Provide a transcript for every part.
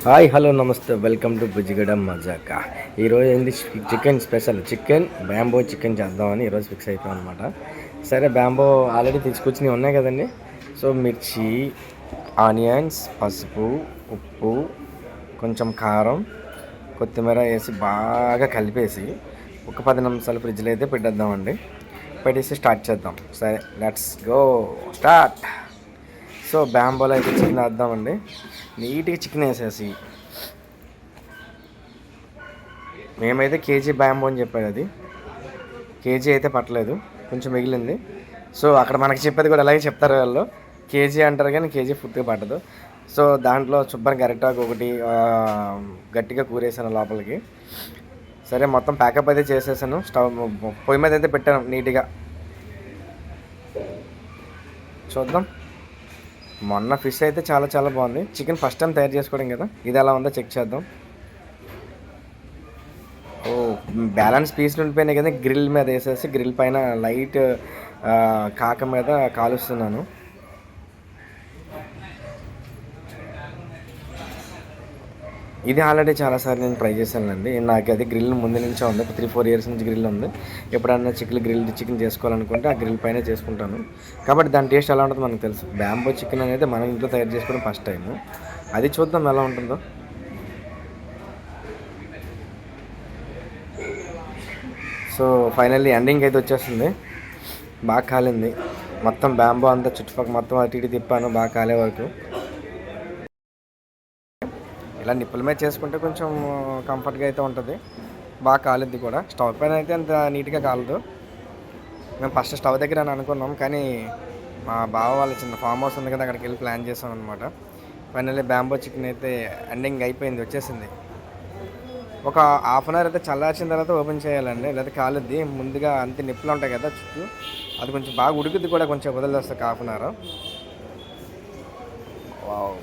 Hi hello నమస్తే welcome to బుజ్జిగడ మజాక. ఈరోజు ఏంటి chicken special chicken bamboo chicken చేద్దామని ఈరోజు ఫిక్స్ అయిపోయాం అనమాట. సరే బ్యాంబో ఆల్రెడీ తీసుకొచ్చినవి ఉన్నాయి కదండి. సో మిర్చి, ఆనియన్స్, పసుపు, ఉప్పు, కొంచెం కారం, కొత్తిమీర వేసి బాగా కలిపేసి ఒక 10 నిమిషాలు ఫ్రిడ్జ్లో అయితే పెట్టేద్దామండి. పెట్టేసి స్టార్ట్ చేద్దాం. సరే లెట్స్ గో స్టార్ట్. సో బ్యాంబోలో అయితే చికెన్ వేద్దామండి. నీట్గా చికెన్ వేసేసి, మేమైతే కేజీ బ్యాంబో అని చెప్పాడు. అది కేజీ అయితే పట్టలేదు, కొంచెం మిగిలింది. సో అక్కడ మనకి చెప్పేది కూడా అలాగే చెప్తారు వాళ్ళు, కేజీ అంటారు కానీ కేజీ ఫుడ్గా పట్టదు. సో దాంట్లో శుభ్రం గరిటాకు ఒకటి గట్టిగా కూరేసాను లోపలికి. సరే మొత్తం ప్యాకప్ అయితే చేసేసాను. స్టవ్ పొయ్యి మీద అయితే పెట్టాను నీట్గా. చూద్దాం. మొన్న ఫిష్ అయితే చాలా చాలా బాగుంది. చికెన్ ఫస్ట్ టైం తయారు చేసుకోవడం కదా, ఇది ఎలా ఉందో చెక్ చేద్దాం. ఓ బ్యాలెన్స్ పీస్లు ఉండిపోయినాయి కదా, గ్రిల్ మీద వేసేసి గ్రిల్ పైన లైట్ కాక మీద కాలుస్తున్నాను. ఇది ఆల్రెడీ చాలాసార్లు నేను ట్రై చేశానండి. నాకు అది గ్రిల్ ముందు నుంచే ఉంది, 3-4 ఇయర్స్ నుంచి గ్రిల్ ఉంది. ఎప్పుడన్నా చికెన్ చేసుకోవాలనుకుంటే ఆ గ్రిల్ పైన చేసుకుంటాను. కాబట్టి దాని టేస్ట్ ఎలా ఉంటుందో మనకు తెలుసు. బ్యాంబో చికెన్ అనేది మనం ఇంట్లో తయారు చేసుకోవడం ఫస్ట్ టైము. అది చూద్దాం ఎలా ఉంటుందో. సో ఫైనల్లీ ఎండింగ్ అయితే వచ్చేస్తుంది. బాగా కాలింది మొత్తం. బ్యాంబో అంతా చుట్టుపక్కల మొత్తం అటు ఇటు తిప్పాను బాగా కాలే వరకు. ఇలా నిప్పుల మీద చేసుకుంటే కొంచెం కంఫర్ట్గా అయితే ఉంటుంది, బాగా కాలిద్ది కూడా. స్టవ్ పైన అయితే అంత నీట్గా కాలదు. మేము ఫస్ట్ స్టవ్ దగ్గర అని అనుకున్నాం, కానీ మా బావ వాళ్ళ చిన్న ఫామ్ హౌస్ ఉంది కదా, అక్కడికి వెళ్ళి ప్లాన్ చేసాం అనమాట. ఫైనల్లీ బ్యాంబో చికెన్ అయితే ఎండింగ్ అయిపోయింది, వచ్చేసింది. ఒక హాఫ్ అన్ అవర్ అయితే చల్లార్చిన తర్వాత ఓపెన్ చేయాలండి, లేదా కాలుద్ది. ముందుగా అంతే నిప్పులు ఉంటాయి కదా చుట్టూ, అది కొంచెం బాగా ఉడుకుద్ది కూడా, కొంచెం వదిలేస్తాక half an hour. Wow.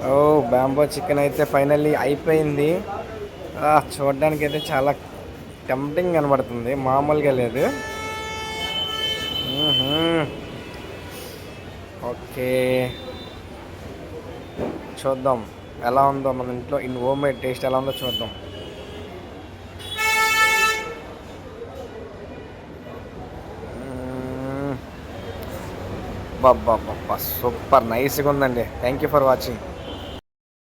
Oh bamboo chicken అయితే ఫైనల్లీ అయిపోయింది. చూడడానికి అయితే చాలా టెంప్టింగ్ కనబడుతుంది, మామూలుగా లేదు. ఓకే చూద్దాం ఎలా ఉందో, మన ఇంట్లో హోమ్ మేడ్ టేస్ట్ ఎలా ఉందో చూద్దాం. బాబా సూపర్ నైస్గా ఉందండి. Thank you for watching.